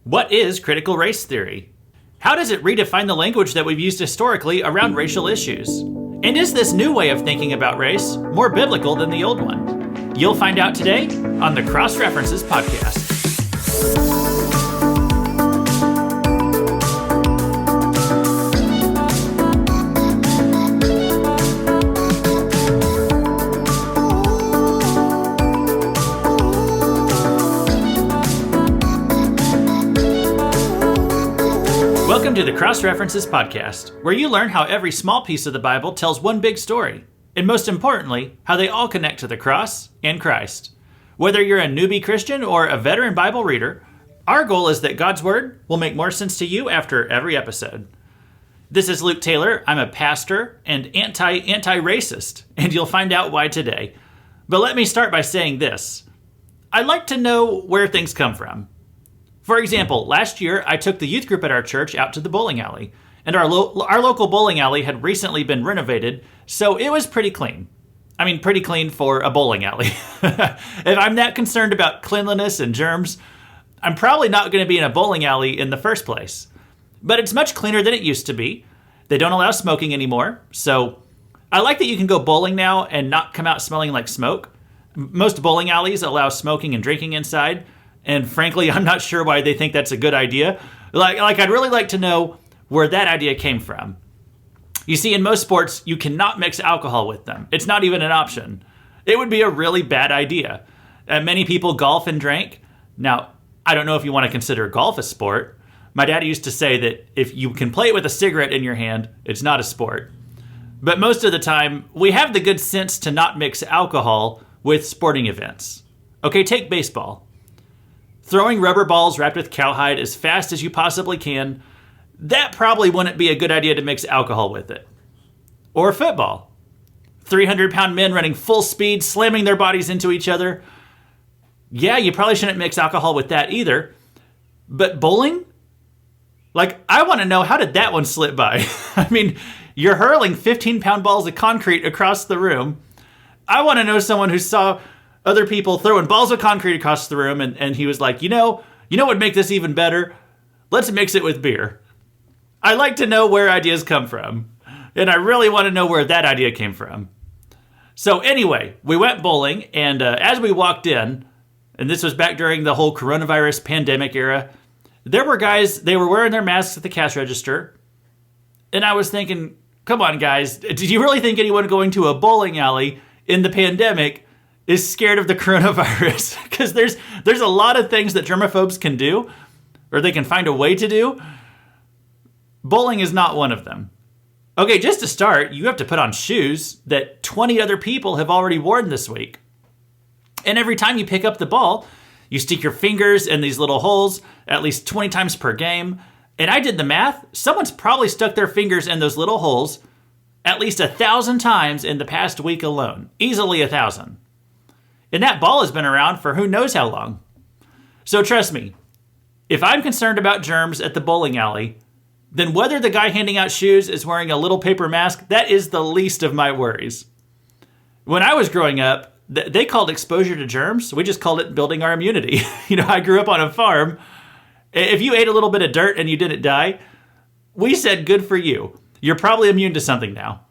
What is critical race theory? How does it redefine the language that we've used historically around racial issues? And is this new way of thinking about race more biblical than the old one? You'll find out today on the Cross References podcast. Welcome to the Cross References podcast, where you learn how every small piece of the Bible tells one big story, and most importantly, how they all connect to the cross and Christ. Whether you're a newbie Christian or a veteran Bible reader, our goal is that God's Word will make more sense to you after every episode. This is Luke Taylor. I'm a pastor and anti-racist, and you'll find out why today. But let me start by saying this. I'd like to know where things come from. For example, last year, I took the youth group at our church out to the bowling alley, and our local bowling alley had recently been renovated, so it was pretty clean. I mean, pretty clean for a bowling alley. If I'm that concerned about cleanliness and germs, I'm probably not going to be in a bowling alley in the first place. But it's much cleaner than it used to be. They don't allow smoking anymore, so I like that you can go bowling now and not come out smelling like smoke. Most bowling alleys allow smoking and drinking inside, and frankly, I'm not sure why they think that's a good idea. I'd really like to know where that idea came from. You see, in most sports, you cannot mix alcohol with them. It's not even an option. It would be a really bad idea. Many people golf and drink. Now, I don't know if you want to consider golf a sport. My dad used to say that if you can play it with a cigarette in your hand, it's not a sport. But most of the time, we have the good sense to not mix alcohol with sporting events. Okay, take baseball. Throwing rubber balls wrapped with cowhide as fast as you possibly can, that probably wouldn't be a good idea to mix alcohol with it. Or football. 300-pound men running full speed, slamming their bodies into each other. Yeah, you probably shouldn't mix alcohol with that either. But bowling? I want to know, how did that one slip by? I mean, you're hurling 15-pound balls of concrete across the room. I want to know someone who saw other people throwing balls of concrete across the room, and he was like, you know what would make this even better? Let's mix it with beer. I like to know where ideas come from, and I really want to know where that idea came from. So anyway, we went bowling, and as we walked in, and this was back during the whole coronavirus pandemic era, there were guys, they were wearing their masks at the cash register, and I was thinking, come on guys, do you really think anyone going to a bowling alley in the pandemic is scared of the coronavirus? Because there's a lot of things that germaphobes can do, or they can find a way to do. Bowling is not one of them. Okay, just to start, you have to put on shoes that 20 other people have already worn this week. And every time you pick up the ball, you stick your fingers in these little holes at least 20 times per game. And I did the math. Someone's probably stuck their fingers in those little holes at least 1,000 times in the past week alone. Easily 1,000. And that ball has been around for who knows how long. So trust me, if I'm concerned about germs at the bowling alley, then whether the guy handing out shoes is wearing a little paper mask, that is the least of my worries. When I was growing up, they called exposure to germs, we just called it building our immunity. I grew up on a farm. If you ate a little bit of dirt and you didn't die, we said good for you. You're probably immune to something now.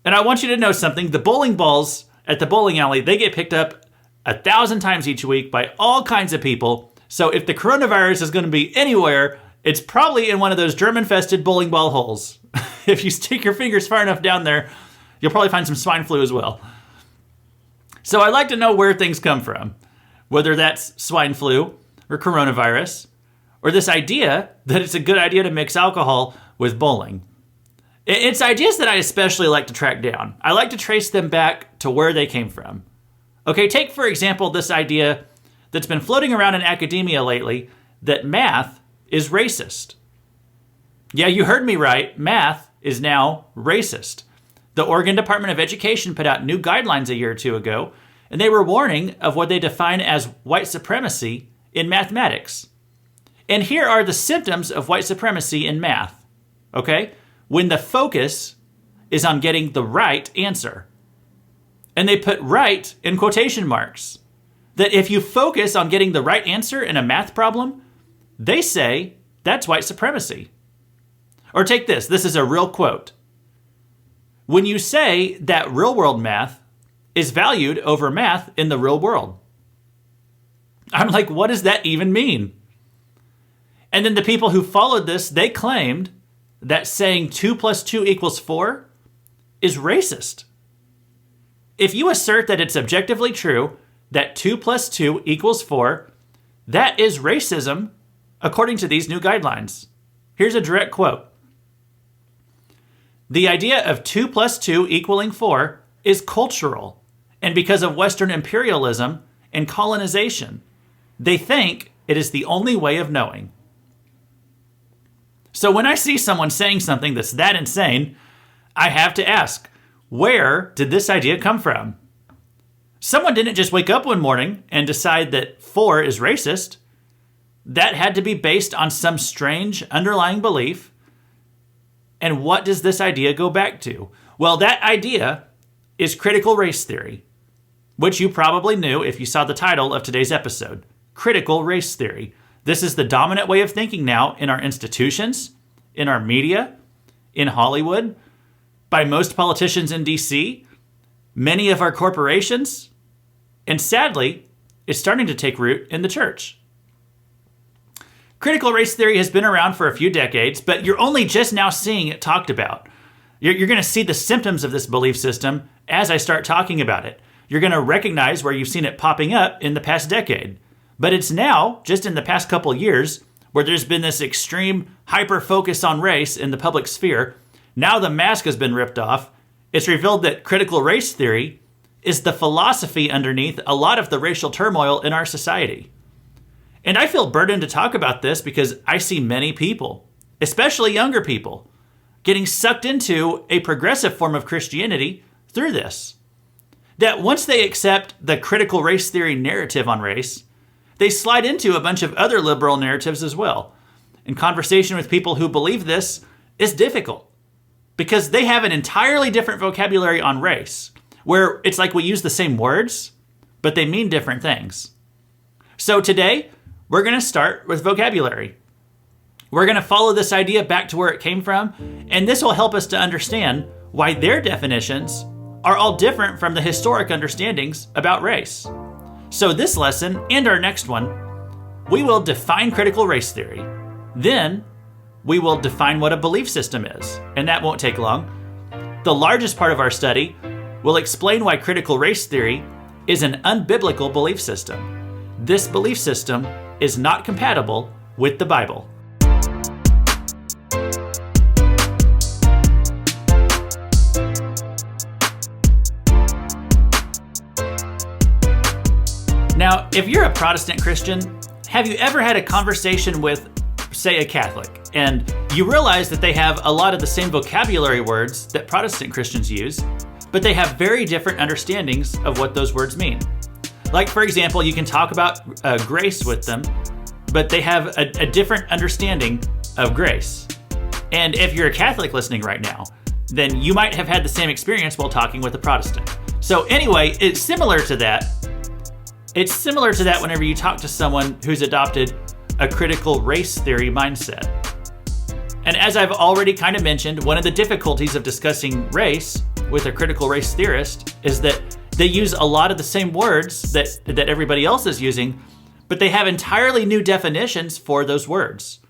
And I want you to know something. The bowling balls at the bowling alley, they get picked up 1,000 times each week by all kinds of people. So if the coronavirus is going to be anywhere, it's probably in one of those germ-infested bowling ball holes. If you stick your fingers far enough down there, you'll probably find some swine flu as well. So I'd like to know where things come from, whether that's swine flu or coronavirus, or this idea that it's a good idea to mix alcohol with bowling. It's ideas that I especially like to track down. I like to trace them back to where they came from. Okay, take for example this idea that's been floating around in academia lately, that math is racist. Yeah, you heard me right. Math is now racist. The Oregon Department of Education put out new guidelines a year or two ago, and they were warning of what they define as white supremacy in mathematics. And here are the symptoms of white supremacy in math. Okay? When the focus is on getting the right answer. And they put right in quotation marks. That if you focus on getting the right answer in a math problem, They say that's white supremacy. Or take this. This is a real quote. When you say that real world math is valued over math in the real world. I'm like, what does that even mean? And then the people who followed this, they claimed that saying 2 + 2 = 4 is racist. If you assert that it's objectively true that 2 + 2 = 4, that is racism according to these new guidelines. Here's a direct quote. The idea of 2 + 2 = 4 is cultural, and because of Western imperialism and colonization, they think it is the only way of knowing. So when I see someone saying something that's that insane, I have to ask, where did this idea come from? Someone didn't just wake up one morning and decide that 4 is racist. That had to be based on some strange underlying belief. And what does this idea go back to? Well, that idea is critical race theory, which you probably knew if you saw the title of today's episode. Critical race theory. This is the dominant way of thinking now in our institutions, in our media, in Hollywood, by most politicians in DC, many of our corporations, and sadly, it's starting to take root in the church. Critical race theory has been around for a few decades, but you're only just now seeing it talked about. You're going to see the symptoms of this belief system as I start talking about it. You're going to recognize where you've seen it popping up in the past decade. But it's now, just in the past couple years, where there's been this extreme hyper-focus on race in the public sphere. Now the mask has been ripped off. It's revealed that critical race theory is the philosophy underneath a lot of the racial turmoil in our society. And I feel burdened to talk about this because I see many people, especially younger people, getting sucked into a progressive form of Christianity through this. That once they accept the critical race theory narrative on race, they slide into a bunch of other liberal narratives as well. And conversation with people who believe this is difficult because they have an entirely different vocabulary on race, where it's like we use the same words, but they mean different things. So today, we're going to start with vocabulary. We're going to follow this idea back to where it came from, and this will help us to understand why their definitions are all different from the historic understandings about race. So this lesson and our next one, we will define critical race theory. Then we will define what a belief system is, and that won't take long. The largest part of our study will explain why critical race theory is an unbiblical belief system. This belief system is not compatible with the Bible. Now, if you're a Protestant Christian, have you ever had a conversation with, say, a Catholic, and you realize that they have a lot of the same vocabulary words that Protestant Christians use, but they have very different understandings of what those words mean? Like, for example, you can talk about grace with them, but they have a different understanding of grace. And if you're a Catholic listening right now, then you might have had the same experience while talking with a Protestant. So anyway, it's similar to that. It's similar to that whenever you talk to someone who's adopted a critical race theory mindset. And as I've already kind of mentioned, one of the difficulties of discussing race with a critical race theorist is that they use a lot of the same words that everybody else is using, but they have entirely new definitions for those words.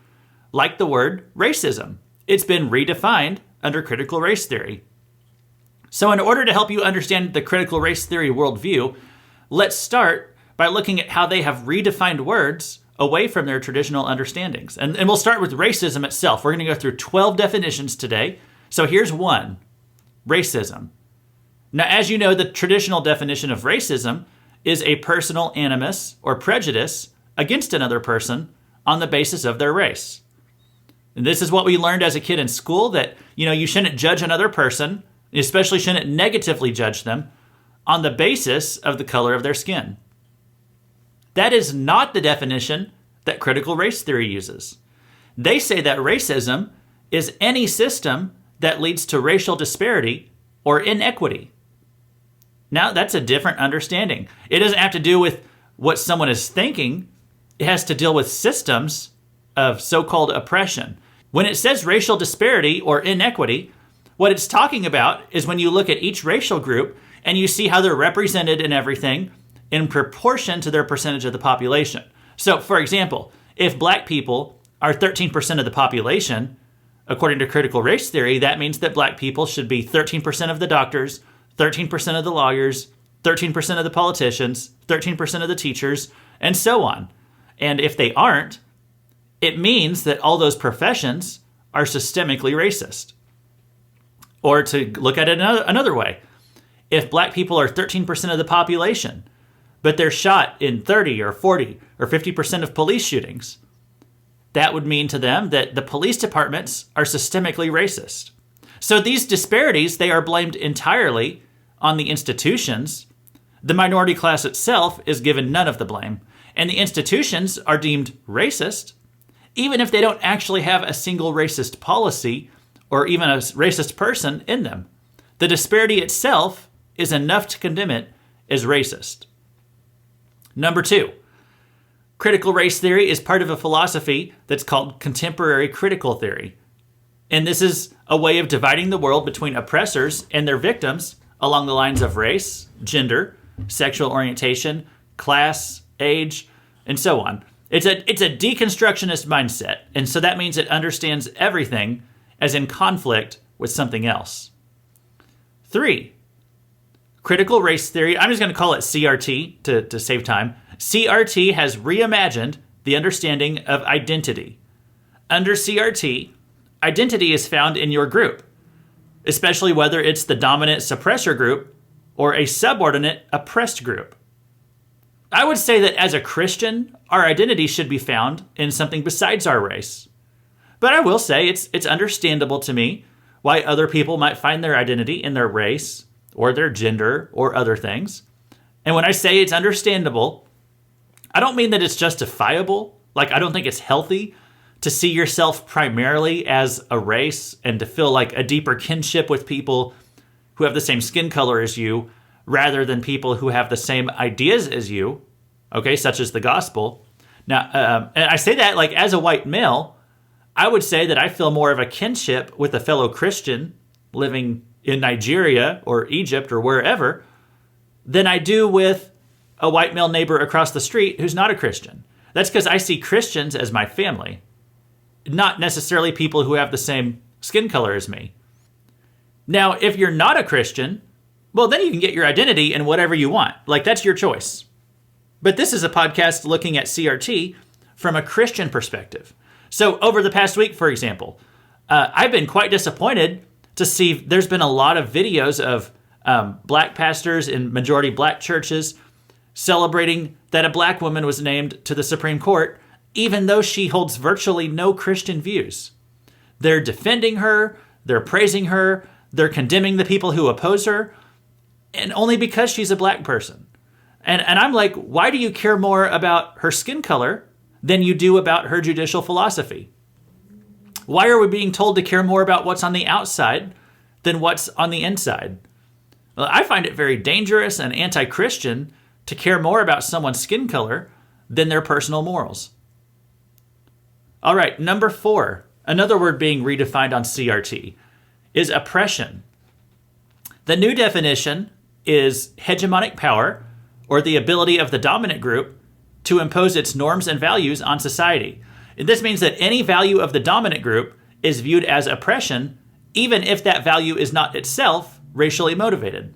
Like the word racism. It's been redefined under critical race theory. So in order to help you understand the critical race theory worldview, let's start by looking at how they have redefined words away from their traditional understandings. And we'll start with racism itself. We're going to go through 12 definitions today. So here's one, racism. Now, as you know, the traditional definition of racism is a personal animus or prejudice against another person on the basis of their race. And this is what we learned as a kid in school, that, you shouldn't judge another person, you especially shouldn't negatively judge them on the basis of the color of their skin. That is not the definition that critical race theory uses. They say that racism is any system that leads to racial disparity or inequity. Now, that's a different understanding. It doesn't have to do with what someone is thinking. It has to deal with systems of so-called oppression. When it says racial disparity or inequity, what it's talking about is when you look at each racial group and you see how they're represented in everything in proportion to their percentage of the population. So, for example, if black people are 13% of the population, according to critical race theory, that means that black people should be 13% of the doctors, 13% of the lawyers, 13% of the politicians, 13% of the teachers, and so on. And if they aren't, it means that all those professions are systemically racist. Or to look at it another way, if black people are 13% of the population, but they're shot in 30 or 40 or 50% of police shootings, that would mean to them that the police departments are systemically racist. So these disparities, they are blamed entirely on the institutions. The minority class itself is given none of the blame. And the institutions are deemed racist, even if they don't actually have a single racist policy or even a racist person in them. The disparity itself is enough to condemn it as racist. Number 2, critical race theory is part of a philosophy that's called contemporary critical theory. And this is a way of dividing the world between oppressors and their victims along the lines of race, gender, sexual orientation, class, age, and so on. It's a deconstructionist mindset, and so that means it understands everything as in conflict with something else. 3, critical race theory, I'm just going to call it CRT to save time. CRT has reimagined the understanding of identity. Under CRT, identity is found in your group, especially whether it's the dominant suppressor group or a subordinate oppressed group. I would say that as a Christian, our identity should be found in something besides our race. But I will say it's understandable to me why other people might find their identity in their race or their gender or other things. And when I say it's understandable, I don't mean that it's justifiable. Like, I don't think it's healthy to see yourself primarily as a race and to feel like a deeper kinship with people who have the same skin color as you rather than people who have the same ideas as you, okay, such as the gospel. Now, and I say that like as a white male, I would say that I feel more of a kinship with a fellow Christian living in Nigeria or Egypt or wherever than I do with a white male neighbor across the street who's not a Christian. That's because I see Christians as my family, not necessarily people who have the same skin color as me. Now, if you're not a Christian, well, then you can get your identity in whatever you want. Like, that's your choice. But this is a podcast looking at CRT from a Christian perspective. So over the past week, for example, I've been quite disappointed to see there's been a lot of videos of black pastors in majority black churches celebrating that a black woman was named to the Supreme Court, even though she holds virtually no Christian views. They're defending her, they're praising her, they're condemning the people who oppose her, and only because she's a black person. And I'm like, why do you care more about her skin color than you do about her judicial philosophy? Why are we being told to care more about what's on the outside than what's on the inside? Well, I find it very dangerous and anti-Christian to care more about someone's skin color than their personal morals. All right, number 4, another word being redefined on CRT, is oppression. The new definition is hegemonic power, or the ability of the dominant group to impose its norms and values on society. This means that any value of the dominant group is viewed as oppression, even if that value is not itself racially motivated.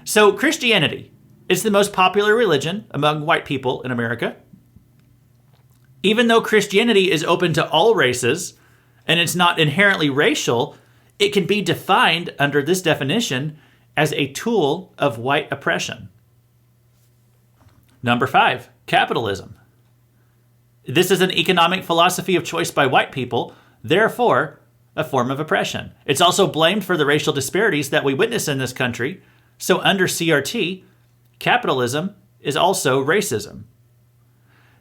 So Christianity is the most popular religion among white people in America. Even though Christianity is open to all races and it's not inherently racial, it can be defined under this definition as a tool of white oppression. Number 5, capitalism. This is an economic philosophy of choice by white people, therefore a form of oppression. It's also blamed for the racial disparities that we witness in this country. So under CRT, capitalism is also racism.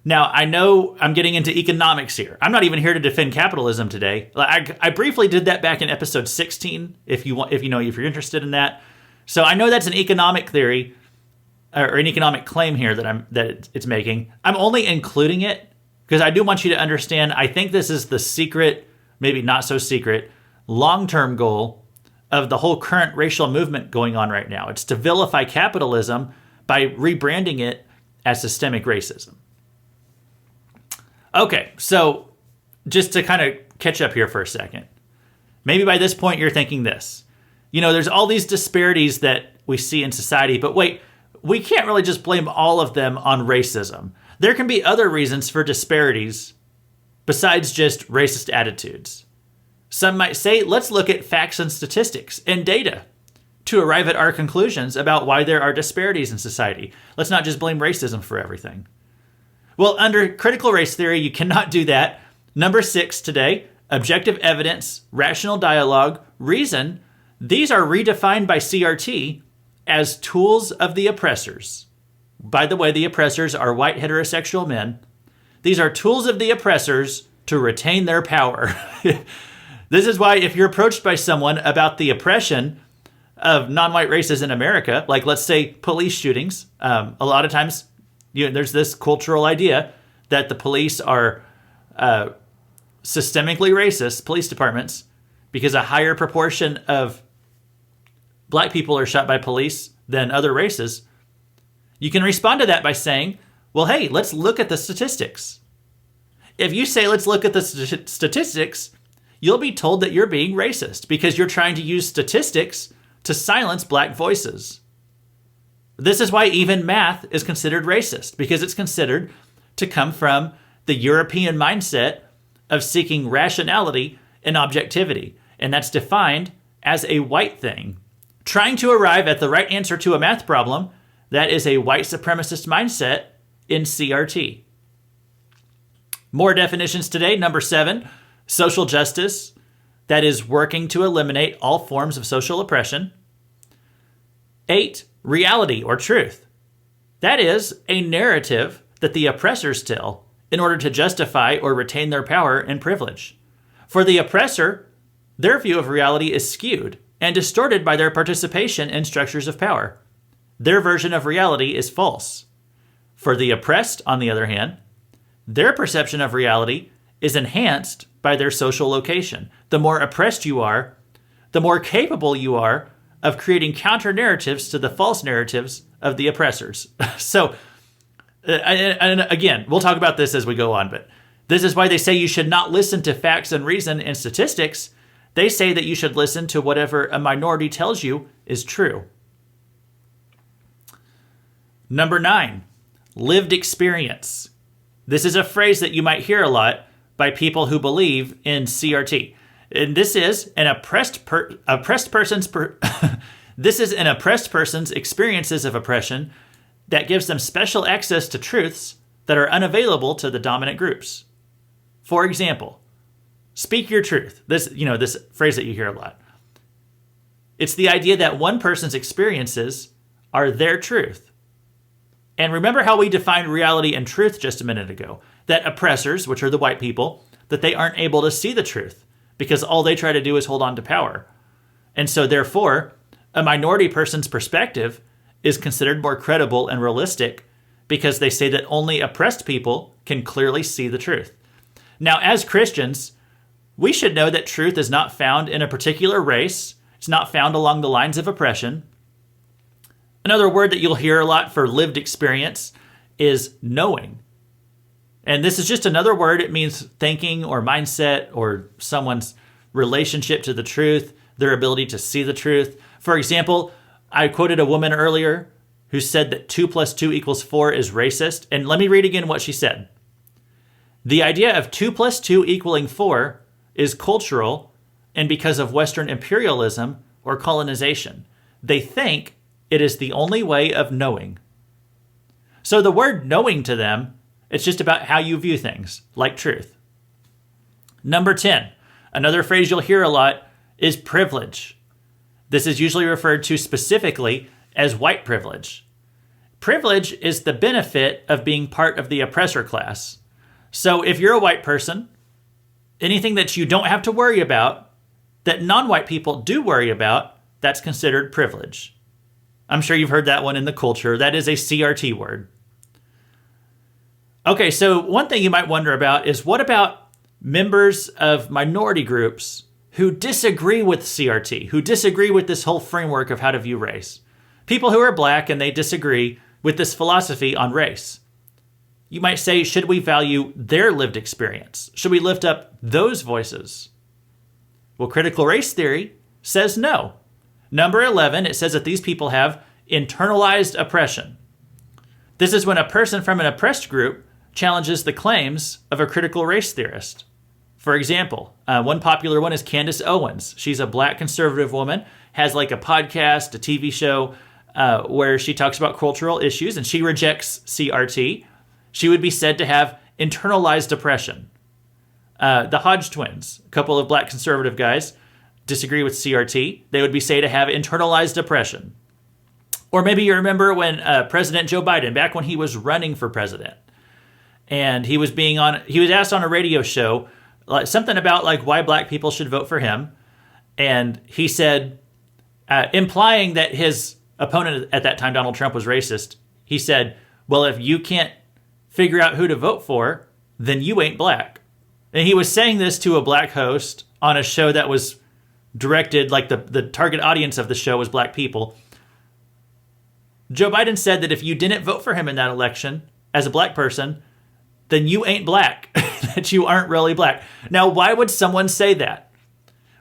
Now, I know I'm getting into economics here. I'm not even here to defend capitalism today. I briefly did that back in episode 16, if you're interested in that. So I know that's an economic theory or an economic claim here that it's making. I'm only including it because I do want you to understand, I think this is the secret, maybe not so secret, long-term goal of the whole current racial movement going on right now. It's to vilify capitalism by rebranding it as systemic racism. Okay, so just to kind of catch up here for a second. Maybe by this point you're thinking this. There's all these disparities that we see in society, but wait, we can't really just blame all of them on racism. There can be other reasons for disparities besides just racist attitudes. Some might say, let's look at facts and statistics and data to arrive at our conclusions about why there are disparities in society. Let's not just blame racism for everything. Well, under critical race theory, you cannot do that. Number 6 today, objective evidence, rational dialogue, reason, these are redefined by CRT as tools of the oppressors. By the way, the oppressors are white heterosexual men. These are tools of the oppressors to retain their power. This is why if you're approached by someone about the oppression of non-white races in America, like let's say police shootings, a lot of times there's this cultural idea that the police are systemically racist, police departments, because a higher proportion of black people are shot by police than other races. You can respond to that by saying, well, hey, let's look at the statistics. If you say, let's look at the statistics, you'll be told that you're being racist because you're trying to use statistics to silence black voices. This is why even math is considered racist, because it's considered to come from the European mindset of seeking rationality and objectivity, and that's defined as a white thing. Trying to arrive at the right answer to a math problem, that is a white supremacist mindset in CRT. More definitions today. Number 7, social justice, that is working to eliminate all forms of social oppression. 8, reality or truth. That is a narrative that the oppressors tell in order to justify or retain their power and privilege. For the oppressor, their view of reality is skewed and distorted by their participation in structures of power. Their version of reality is false. For the oppressed, on the other hand, their perception of reality is enhanced by their social location. The more oppressed you are, the more capable you are of creating counter-narratives to the false narratives of the oppressors. So, and again, we'll talk about this as we go on, but this is why they say you should not listen to facts and reason and statistics. They say that you should listen to whatever a minority tells you is true. Number 9, lived experience. This is a phrase that you might hear a lot by people who believe in CRT. And this is an oppressed person's experiences of oppression that gives them special access to truths that are unavailable to the dominant groups. For example, speak your truth. This phrase that you hear a lot. It's the idea that one person's experiences are their truth. And remember how we defined reality and truth just a minute ago. That oppressors, which are the white people, that they aren't able to see the truth because all they try to do is hold on to power. And so therefore, a minority person's perspective is considered more credible and realistic because they say that only oppressed people can clearly see the truth. Now, as Christians, we should know that truth is not found in a particular race. It's not found along the lines of oppression. Another word that you'll hear a lot for lived experience is knowing. And this is just another word. It means thinking or mindset or someone's relationship to the truth, their ability to see the truth. For example, I quoted a woman earlier who said that 2 + 2 = 4 is racist. And let me read again what she said. The idea of 2 + 2 = 4 is cultural and because of Western imperialism or colonization. They think it is the only way of knowing. So the word knowing to them, it's just about how you view things, like truth. Number 10, another phrase you'll hear a lot is privilege. This is usually referred to specifically as white privilege. Privilege is the benefit of being part of the oppressor class. So if you're a white person, anything that you don't have to worry about, that non-white people do worry about, that's considered privilege. I'm sure you've heard that one in the culture. That is a CRT word. Okay, so one thing you might wonder about is what about members of minority groups who disagree with CRT, who disagree with this whole framework of how to view race? People who are black and they disagree with this philosophy on race. You might say, should we value their lived experience? Should we lift up those voices? Well, critical race theory says no. Number 11, it says that these people have internalized oppression. This is when a person from an oppressed group challenges the claims of a critical race theorist. For example, one popular one is Candace Owens. She's a black conservative woman, has like a podcast, a TV show, where she talks about cultural issues, and she rejects CRT. She would be said to have internalized oppression. The Hodge twins, a couple of black conservative guys, disagree with CRT. They would be said to have internalized oppression. Or maybe you remember when President Joe Biden, back when he was running for president, and he was asked on a radio show something about like why black people should vote for him, and he said, implying that his opponent at that time, Donald Trump, was racist. He said, "Well, if you can't figure out who to vote for, then you ain't black." And he was saying this to a black host on a show that was directed, like the target audience of the show was black people. Joe Biden said that if you didn't vote for him in that election as a black person, then you ain't black, that you aren't really black. Now, why would someone say that?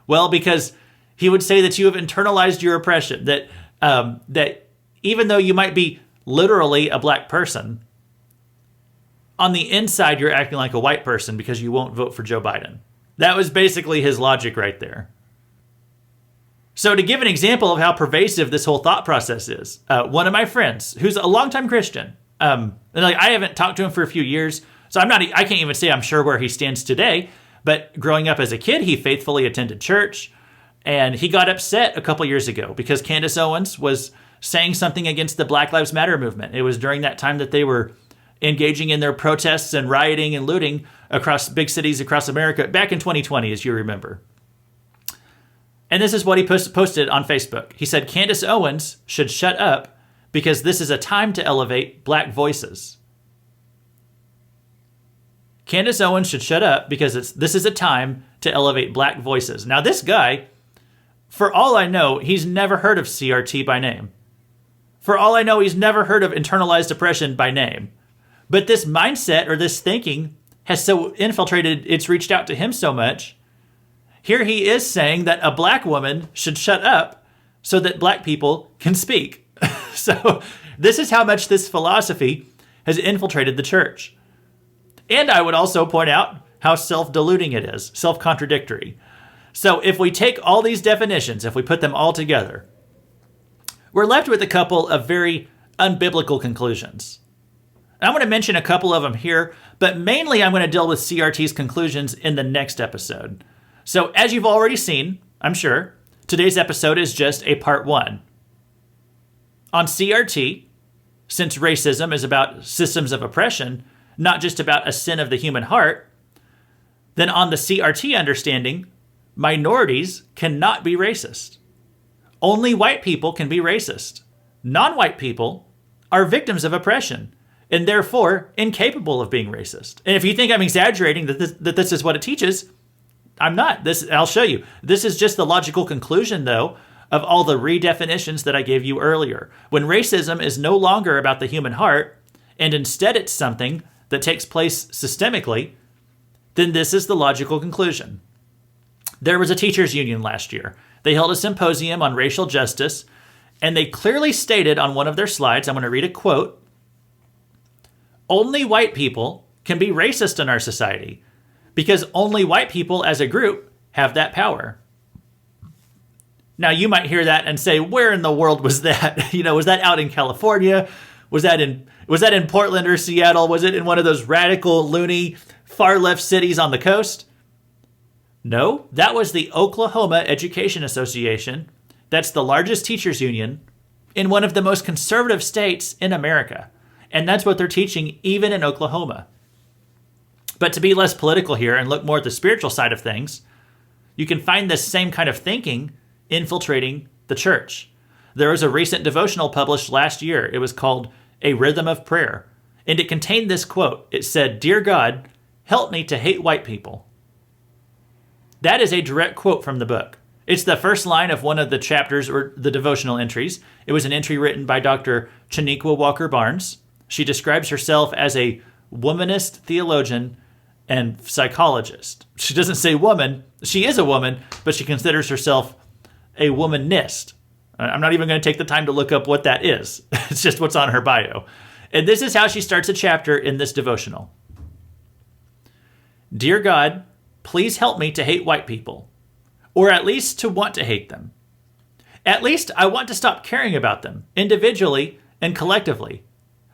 Well, because he would say that you have internalized your oppression, that even though you might be literally a black person, on the inside you're acting like a white person because you won't vote for Joe Biden. That was basically his logic right there. So to give an example of how pervasive this whole thought process is, one of my friends, who's a longtime Christian, and like I haven't talked to him for a few years, so I can't even say I'm sure where he stands today, but growing up as a kid, he faithfully attended church, and he got upset a couple years ago because Candace Owens was saying something against the Black Lives Matter movement. It was during that time that they were engaging in their protests and rioting and looting across big cities across America back in 2020, as you remember. And this is what he posted on Facebook. He said, Candace Owens should shut up because this is a time to elevate black voices. Candace Owens should shut up because this is a time to elevate black voices. Now, this guy, for all I know, he's never heard of CRT by name. For all I know, he's never heard of internalized oppression by name. But this mindset or this thinking has so infiltrated, it's reached out to him so much. Here he is saying that a black woman should shut up so that black people can speak. So this is how much this philosophy has infiltrated the church. And I would also point out how self-deluding it is, self-contradictory. So if we take all these definitions, if we put them all together, we're left with a couple of very unbiblical conclusions. I'm going to mention a couple of them here, but mainly I'm going to deal with CRT's conclusions in the next episode. So as you've already seen, I'm sure, today's episode is just a part one. On CRT, since racism is about systems of oppression, not just about a sin of the human heart, then on the CRT understanding, minorities cannot be racist. Only white people can be racist. Non-white people are victims of oppression and therefore incapable of being racist. And if you think I'm exaggerating that this is what it teaches, I'm not. I'll show you. This is just the logical conclusion, though, of all the redefinitions that I gave you earlier. When racism is no longer about the human heart, and instead it's something that takes place systemically, then this is the logical conclusion. There was a teachers' union last year. They held a symposium on racial justice, and they clearly stated on one of their slides, I'm going to read a quote, "Only white people can be racist in our society because only white people as a group have that power." Now, you might hear that and say, where in the world was that? Was that out in California? Was that in Portland or Seattle? Was it in one of those radical, loony, far left cities on the coast? No, that was the Oklahoma Education Association. That's the largest teachers union in one of the most conservative states in America. And that's what they're teaching even in Oklahoma. But to be less political here and look more at the spiritual side of things, you can find this same kind of thinking infiltrating the church. There was a recent devotional published last year. It was called A Rhythm of Prayer. and it contained this quote. It said, "Dear God, help me to hate white people." That is a direct quote from the book. It's the first line of one of the chapters or the devotional entries. It was an entry written by Dr. Chaniqua Walker Barnes. She describes herself as a womanist theologian and psychologist. She doesn't say woman. She is a woman, but she considers herself a womanist. I'm not even going to take the time to look up what that is. It's just what's on her bio. And this is how she starts a chapter in this devotional. "Dear God, please help me to hate white people, or at least to want to hate them. At least I want to stop caring about them individually and collectively.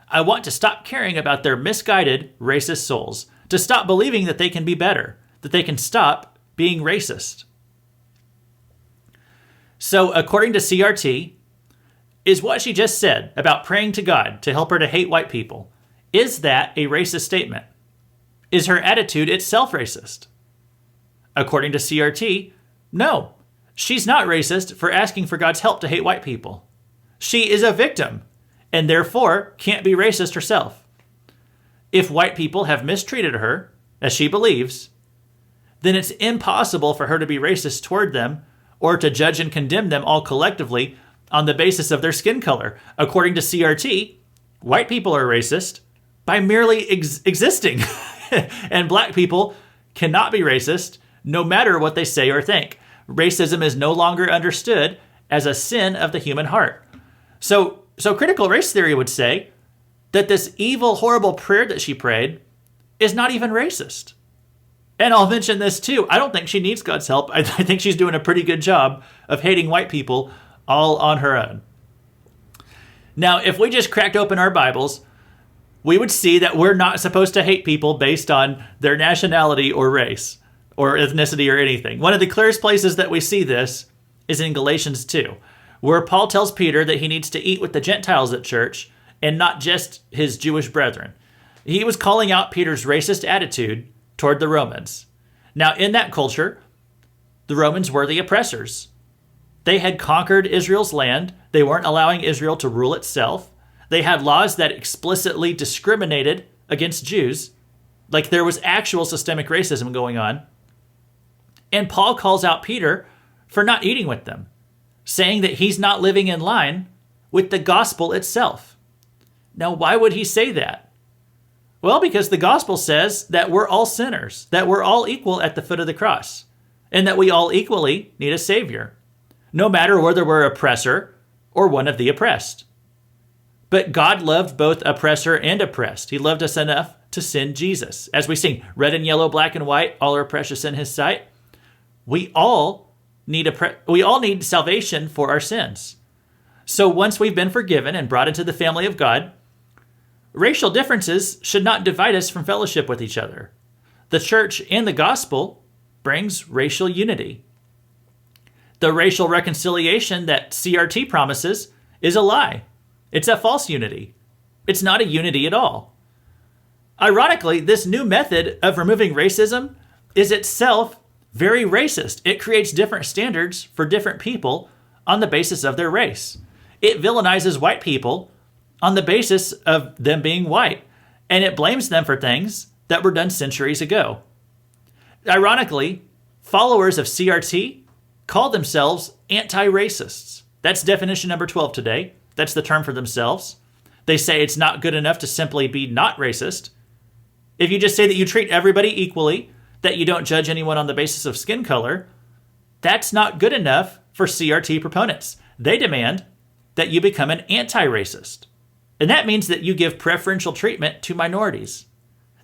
I want to stop caring about their misguided, racist souls, to stop believing that they can be better, that they can stop being racist." So, according to CRT, is what she just said about praying to God to help her to hate white people, is that a racist statement? Is her attitude itself racist? According to CRT, no. She's not racist for asking for God's help to hate white people. She is a victim, and therefore can't be racist herself. If white people have mistreated her, as she believes, then it's impossible for her to be racist toward them or to judge and condemn them all collectively on the basis of their skin color. According to CRT, white people are racist by merely existing, and black people cannot be racist no matter what they say or think. Racism is no longer understood as a sin of the human heart. So critical race theory would say that this evil, horrible prayer that she prayed is not even racist. And I'll mention this too. I don't think she needs God's help. I think she's doing a pretty good job of hating white people all on her own. Now, if we just cracked open our Bibles, we would see that we're not supposed to hate people based on their nationality or race or ethnicity or anything. One of the clearest places that we see this is in Galatians 2, where Paul tells Peter that he needs to eat with the Gentiles at church and not just his Jewish brethren. He was calling out Peter's racist attitude toward the Romans. Now, in that culture, the Romans were the oppressors. They had conquered Israel's land. They weren't allowing Israel to rule itself. They had laws that explicitly discriminated against Jews. Like there was actual systemic racism going on. And Paul calls out Peter for not eating with them, saying that he's not living in line with the gospel itself. Now, why would he say that? Well, because the gospel says that we're all sinners, that we're all equal at the foot of the cross, and that we all equally need a savior, no matter whether we're oppressor or one of the oppressed. But God loved both oppressor and oppressed. He loved us enough to send Jesus. As we sing, red and yellow, black and white, all are precious in his sight. We all need salvation for our sins. So once we've been forgiven and brought into the family of God, racial differences should not divide us from fellowship with each other. The church and the gospel brings racial unity. The racial reconciliation that CRT promises is a lie. It's a false unity. It's not a unity at all. Ironically, this new method of removing racism is itself very racist. It creates different standards for different people on the basis of their race. It villainizes white people on the basis of them being white, and it blames them for things that were done centuries ago. Ironically, followers of CRT call themselves anti-racists. That's definition number 12 today. That's the term for themselves. They say it's not good enough to simply be not racist. If you just say that you treat everybody equally, that you don't judge anyone on the basis of skin color, that's not good enough for CRT proponents. They demand that you become an anti-racist. And that means that you give preferential treatment to minorities,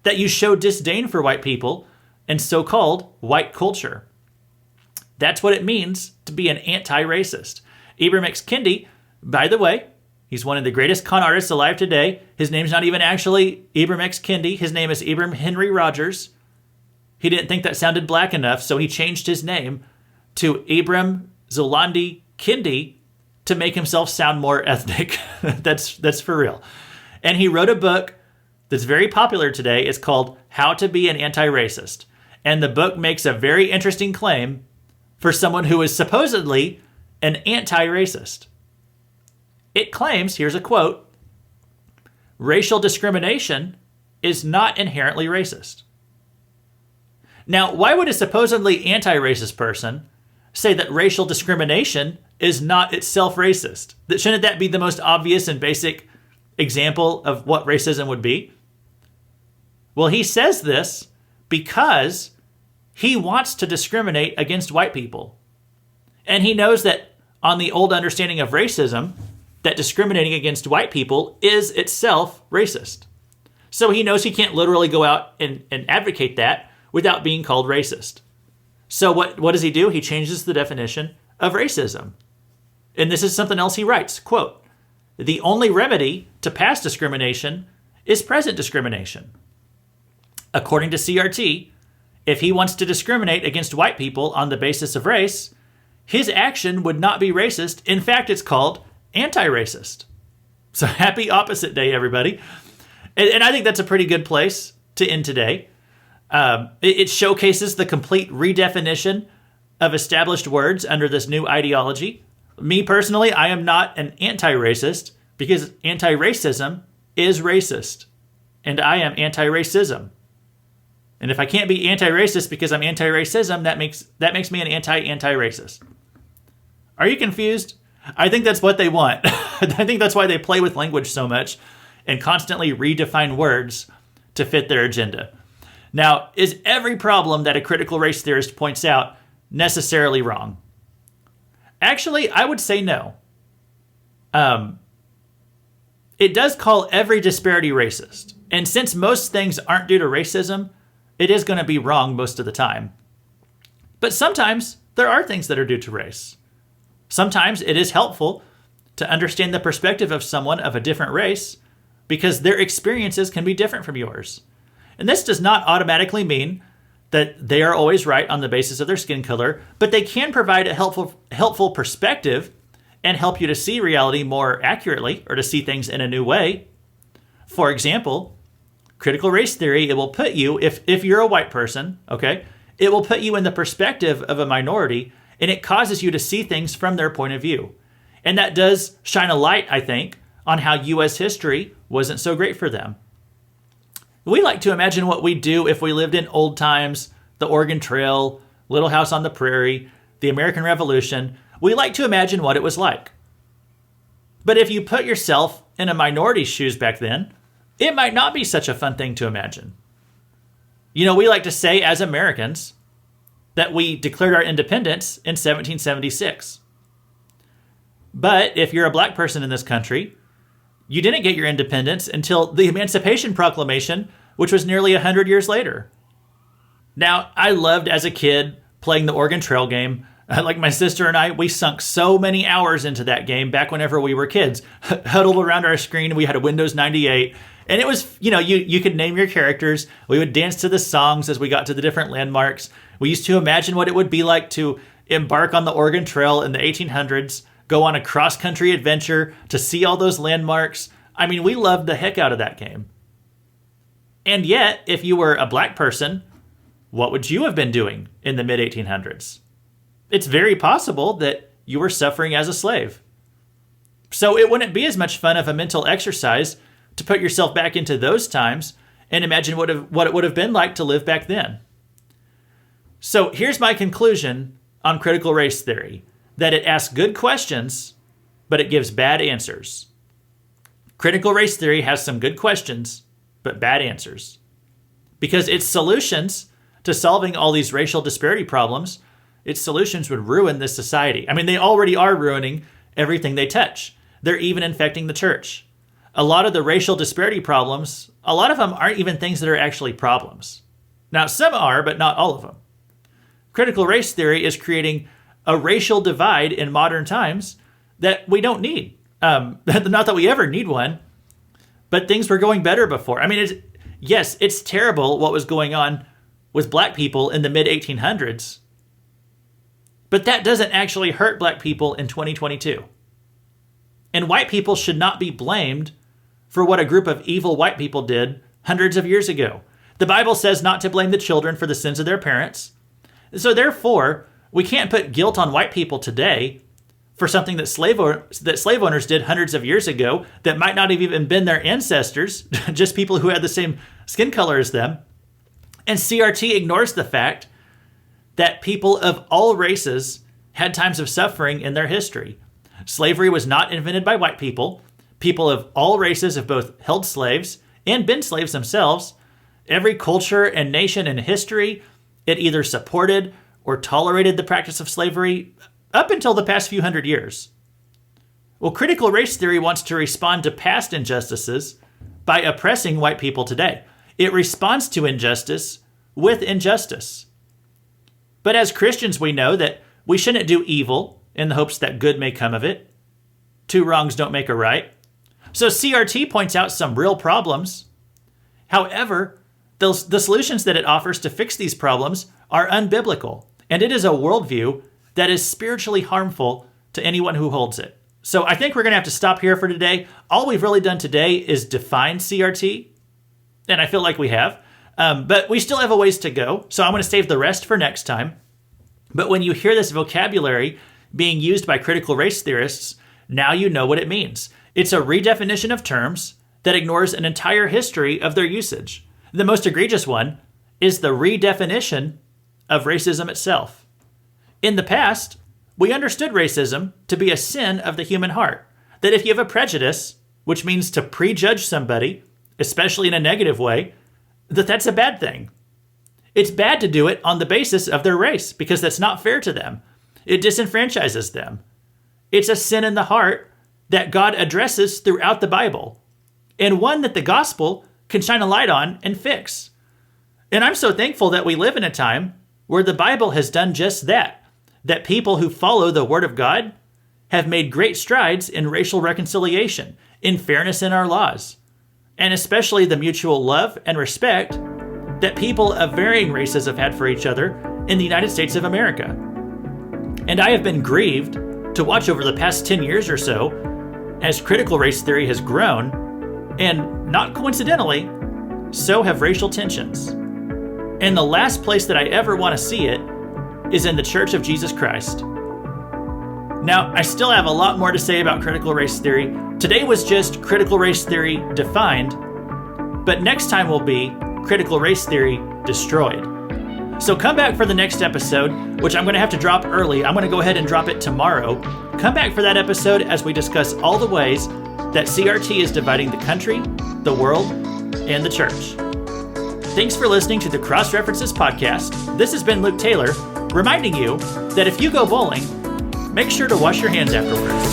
that you show disdain for white people and so-called white culture. That's what it means to be an anti-racist. Ibram X. Kendi, by the way, he's one of the greatest con artists alive today. His name's not even actually Ibram X. Kendi. His name is Ibram Henry Rogers. He didn't think that sounded black enough, so he changed his name to Ibram Zolandi Kendi to make himself sound more ethnic. That's for real. And he wrote a book that's very popular today. It's called How to Be an Anti-Racist. And the book makes a very interesting claim for someone who is supposedly an anti-racist. It claims, here's a quote, racial discrimination is not inherently racist. Now, why would a supposedly anti-racist person say that racial discrimination is not itself racist? Shouldn't that be the most obvious and basic example of what racism would be? Well, he says this because he wants to discriminate against white people. And he knows that on the old understanding of racism, that discriminating against white people is itself racist. So he knows he can't literally go out and advocate that without being called racist. So what does he do? He changes the definition of racism. And this is something else he writes, quote, "The only remedy to past discrimination is present discrimination." According to CRT, if he wants to discriminate against white people on the basis of race, his action would not be racist. In fact, it's called anti-racist. So happy opposite day, everybody. And I think that's a pretty good place to end today. It showcases the complete redefinition of established words under this new ideology. Me personally, I am not an anti-racist because anti-racism is racist. And I am anti-racism. And if I can't be anti-racist because I'm anti-racism, that makes me an anti-racist. Are you confused? I think that's what they want. I think that's why they play with language so much and constantly redefine words to fit their agenda. Now, is every problem that a critical race theorist points out necessarily wrong? Actually, I would say no. It does call every disparity racist. And since most things aren't due to racism, it is going to be wrong most of the time. But sometimes there are things that are due to race. Sometimes it is helpful to understand the perspective of someone of a different race because their experiences can be different from yours. And this does not automatically mean that they are always right on the basis of their skin color, but they can provide a helpful perspective and help you to see reality more accurately or to see things in a new way. For example, critical race theory, it will put you, if you're a white person, okay, it will put you in the perspective of a minority, and it causes you to see things from their point of view. And that does shine a light, I think, on how U.S. history wasn't so great for them. We like to imagine what we'd do if we lived in old times, the Oregon Trail, Little House on the Prairie, the American Revolution. We like to imagine what it was like. But if you put yourself in a minority's shoes back then, it might not be such a fun thing to imagine. You know, we like to say as Americans that we declared our independence in 1776. But if you're a black person in this country, you didn't get your independence until the Emancipation Proclamation, which was nearly 100 years later. Now, I loved as a kid playing the Oregon Trail game. Like my sister and I, we sunk so many hours into that game back whenever we were kids. Huddled around our screen, we had a Windows 98. And it was, you could name your characters. We would dance to the songs as we got to the different landmarks. We used to imagine what it would be like to embark on the Oregon Trail in the 1800s, go on a cross-country adventure to see all those landmarks. I mean, we loved the heck out of that game. And yet, if you were a black person, what would you have been doing in the mid-1800s? It's very possible that you were suffering as a slave. So it wouldn't be as much fun of a mental exercise to put yourself back into those times and imagine what it would have been like to live back then. So here's my conclusion on critical race theory, that it asks good questions, but it gives bad answers. Critical race theory has some good questions, but bad answers. Because its solutions to solving all these racial disparity problems, its solutions would ruin this society. I mean, they already are ruining everything they touch. They're even infecting the church. A lot of the racial disparity problems, a lot of them aren't even things that are actually problems. Now, some are, but not all of them. Critical race theory is creating a racial divide in modern times that we don't need. Not that we ever need one, but things were going better before. I mean, it's terrible what was going on with black people in the mid-1800s, but that doesn't actually hurt black people in 2022. And white people should not be blamed for what a group of evil white people did hundreds of years ago. The Bible says not to blame the children for the sins of their parents. So therefore, we can't put guilt on white people today for something that slave owners did hundreds of years ago that might not have even been their ancestors, just people who had the same skin color as them. And CRT ignores the fact that people of all races had times of suffering in their history. Slavery was not invented by white people. People of all races have both held slaves and been slaves themselves. Every culture and nation in history, it either supported or tolerated the practice of slavery up until the past few hundred years. Well, critical race theory wants to respond to past injustices by oppressing white people today. It responds to injustice with injustice. But as Christians, we know that we shouldn't do evil in the hopes that good may come of it. Two wrongs don't make a right. So CRT points out some real problems. However, the solutions that it offers to fix these problems are unbiblical, and it is a worldview that is spiritually harmful to anyone who holds it. So I think we're going to have to stop here for today. All we've really done today is define CRT, and I feel like we have. But we still have a ways to go, so I'm going to save the rest for next time. But when you hear this vocabulary being used by critical race theorists, now you know what it means. It's a redefinition of terms that ignores an entire history of their usage. The most egregious one is the redefinition of racism itself. In the past, we understood racism to be a sin of the human heart, that if you have a prejudice, which means to prejudge somebody, especially in a negative way, that's a bad thing. It's bad to do it on the basis of their race because that's not fair to them. It disenfranchises them. It's a sin in the heart that God addresses throughout the Bible, and one that the gospel can shine a light on and fix. And I'm so thankful that we live in a time where the Bible has done just that people who follow the Word of God have made great strides in racial reconciliation, in fairness in our laws, and especially the mutual love and respect that people of varying races have had for each other in the United States of America. And I have been grieved to watch over the past 10 years or so as critical race theory has grown, and not coincidentally, so have racial tensions. And the last place that I ever want to see it is in the Church of Jesus Christ. Now, I still have a lot more to say about critical race theory. Today was just critical race theory defined, but next time will be critical race theory destroyed. So come back for the next episode, which I'm going to have to drop early. I'm going to go ahead and drop it tomorrow. Come back for that episode as we discuss all the ways that CRT is dividing the country, the world, and the church. Thanks for listening to the Cross References podcast. This has been Luke Taylor, reminding you that if you go bowling, make sure to wash your hands afterwards.